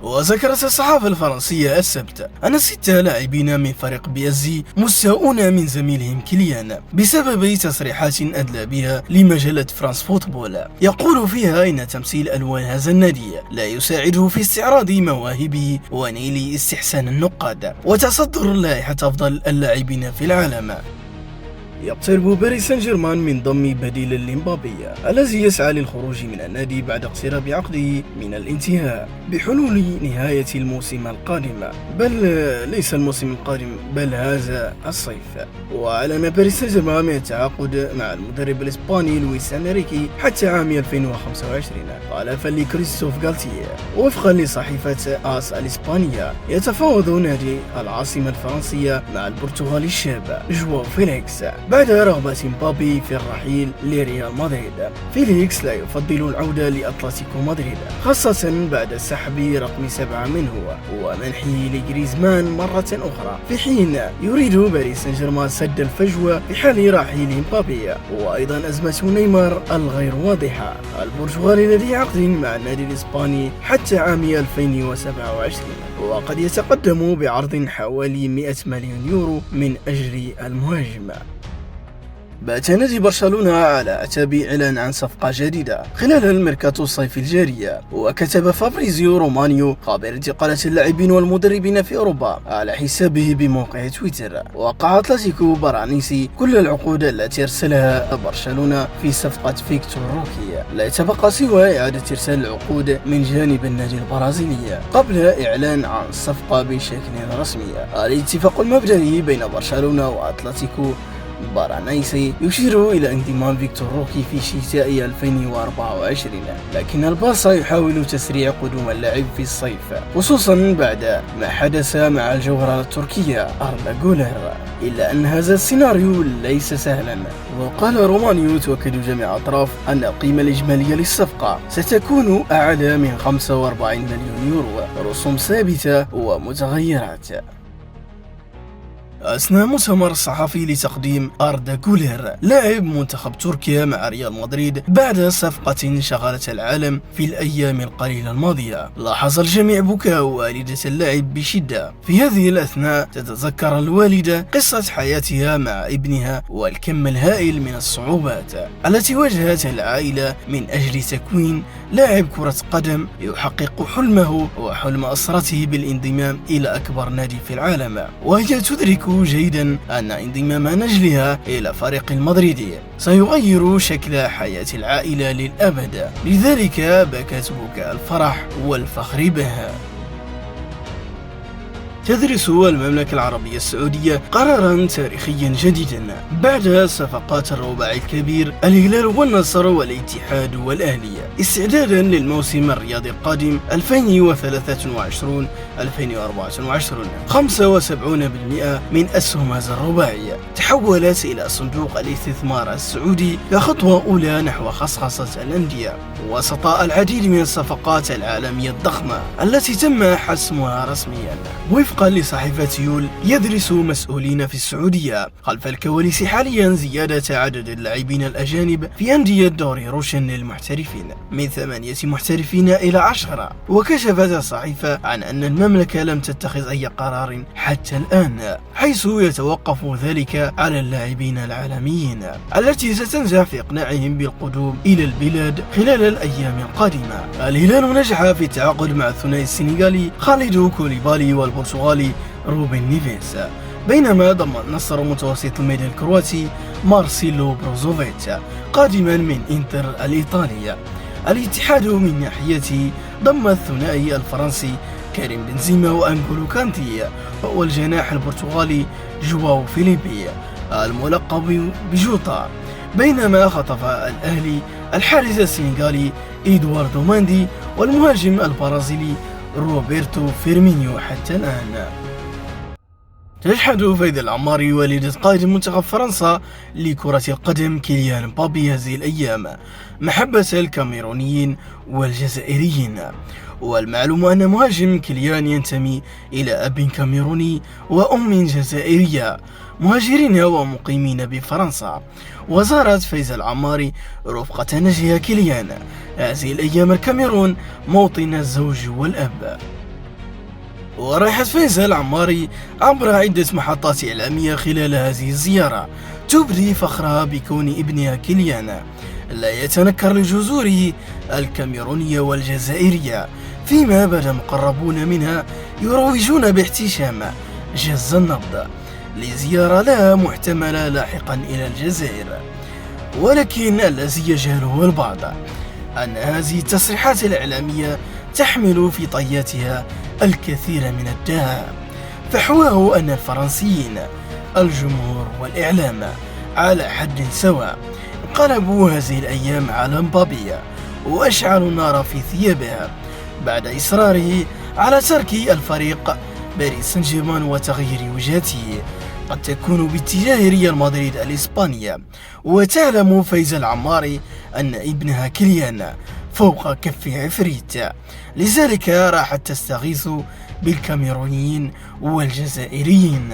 وذكرت الصحافة الفرنسية السبت أن 6 لاعبين من فريق بي اس جي مستاءون من زميلهم كيليان بسبب تصريحات أدلى بها لمجلة فرانس فوتبول، يقول فيها إن تمثيل ألوان هذا النادي لا يساعده في استعراض مواهبه ونيل استحسان النقاد وتصدر لائحة أفضل اللاعبين في العالم. يقترب باريس سان جيرمان من ضم بديل لمبابي الذي يسعى للخروج من النادي بعد اقتراب عقده من الانتهاء بحلول نهاية الموسم القادم، بل ليس الموسم القادم بل هذا الصيف. وأعلن باريس سان جيرمان من التعاقد مع المدرب الإسباني لويس إنريكي حتى عام 2025 خلفا لكريستوف غالتيه. وفقا لصحيفة آس الإسبانية، يتفاوض نادي العاصمة الفرنسية مع البرتغالي الشاب جواو فيليكس بعد رغبة مبابي في الرحيل لريال مدريد. فيليكس لا يفضل العودة لأتلتيكو مدريد، خاصة بعد سحب رقم 7 منه ومنحه لجريزمان مرة أخرى، في حين يريد باريس سان جيرمان سد الفجوة في حال رحيل مبابي. وأيضا أزمة نيمار الغير واضحة. البرتغالي لديه عقد مع النادي الإسباني حتى عام 2027 وقد يتقدم بعرض حوالي 100 مليون يورو من أجل المهاجم. بات نادي برشلونة على أعتاب إعلان عن صفقة جديدة خلال الميركاتو الصيفي الجاري. وكتب فابريزيو رومانيو خبير انتقالات اللاعبين والمدربين في أوروبا على حسابه بموقع تويتر: وقع أتلتيكو برانيسي كل العقود التي أرسلها برشلونة في صفقة فيكتور روكي، لا يتبقى سوى إعادة إرسال العقود من جانب النادي البرازيلي قبل إعلان عن الصفقة بشكل رسمي. الاتفاق المبدئي بين برشلونة وأتلتيكو برانيسي يشير إلى انضمام فيكتور روكي في شتاء 2024، لكن البارسا يحاول تسريع قدوم اللاعب في الصيف، خصوصا بعد ما حدث مع الجوهرة التركية أردا جولر، إلا أن هذا السيناريو ليس سهلا. وقال رومانيو: تؤكد جميع الأطراف أن القيمة الإجمالية للصفقة ستكون أعلى من 45 مليون يورو، رسوم ثابتة ومتغيرات. أثناء مؤتمر صحفي لتقديم أردا جولر لاعب منتخب تركيا مع ريال مدريد بعد صفقة شغلت العالم في الأيام القليلة الماضية، لاحظ الجميع بكاء والدة اللاعب بشدة. في هذه الأثناء تتذكر الوالدة قصة حياتها مع ابنها والكم الهائل من الصعوبات التي واجهتها العائلة من أجل تكوين لاعب كرة قدم يحقق حلمه وحلم أسرته بالانضمام إلى أكبر نادي في العالم. وهي تدرك جيدا أن انضمام نجلها إلى فريق المدريدي سيغير شكل حياة العائلة للأبد، لذلك بكت بكاء الفرح والفخر بها. تدرس المملكة العربية السعودية قرارا تاريخيا جديدا بعد صفقات الرباعي الكبير الهلال والنصر والاتحاد والأهلي استعدادا للموسم الرياضي القادم 2023-2024. 75% من أسهم هذا الرباعي تحولت إلى صندوق الاستثمار السعودي كخطوة أولى نحو خصخصة الأندية، وسط العديد من الصفقات العالمية الضخمة التي تم حسمها رسميا. وفقا لصحيفة يول، يدرس مسؤولين في السعودية خلف الكواليس حاليا زيادة عدد اللاعبين الأجانب في أندية دوري روشن للمحترفين من 8 محترفين إلى 10. وكشفت الصحيفة عن أن المملكة لم تتخذ أي قرار حتى الآن، حيث يتوقف ذلك على اللاعبين العالميين التي ستنجح في إقناعهم بالقدوم إلى البلاد خلال الأيام القادمة. الهلال نجح في التعاقد مع الثنائي السنغالي خالد كوليبالي والبرتغالي روبن نيفيز، بينما ضم النصر متوسط الميدان الكرواتي مارسيلو بروزوفيتش قادما من إنتر الإيطالي. الاتحاد من ناحيته ضم الثنائي الفرنسي كريم بنزيما وأنغولو كانتي والجناح البرتغالي جواو فيليبي الملقب بجوتا، بينما خطف الأهلي الحارس السنغالي إدواردو ماندي والمهاجم البرازيلي روبرتو فيرمينيو. حتى الآن تجحد فايدة العماري والدة قائد منتخب فرنسا لكرة القدم كيليان مبابي هذه الأيام محبة الكاميرونيين والجزائريين. والمعلوم أن مهاجم كيليان ينتمي إلى أب كاميروني وأم جزائرية مهاجرين ومقيمين بفرنسا. وزارت فايزة العماري رفقة نجيها كيليان هذه الأيام الكاميرون موطن الزوج والأب. وراحت فايزة العماري عبر عدة محطات إعلامية خلال هذه الزيارة تبدي فخرها بكون ابنها كيليان لا يتنكر لجذوره الكاميرونية والجزائرية، فيما بدا مقربون منها يروجون باحتشام جز النبض لزيارة لها محتملة لاحقا إلى الجزائر. ولكن الذي يجهله البعض أن هذه التصريحات الإعلامية تحمل في طياتها الكثير من الدهاء، فحواه أن الفرنسيين الجمهور والإعلام على حد سواء انقلبوا هذه الأيام على مبابي وأشعلوا النار في ثيابها بعد إصراره على ترك الفريق باريس سان جيرمان وتغيير وجهته قد تكون باتجاه ريال مدريد الإسبانية. وتعلم فايزة العماري أن ابنها كيليان فوق كف عفريت، لذلك راحت تستغيث بالكاميرونيين والجزائريين.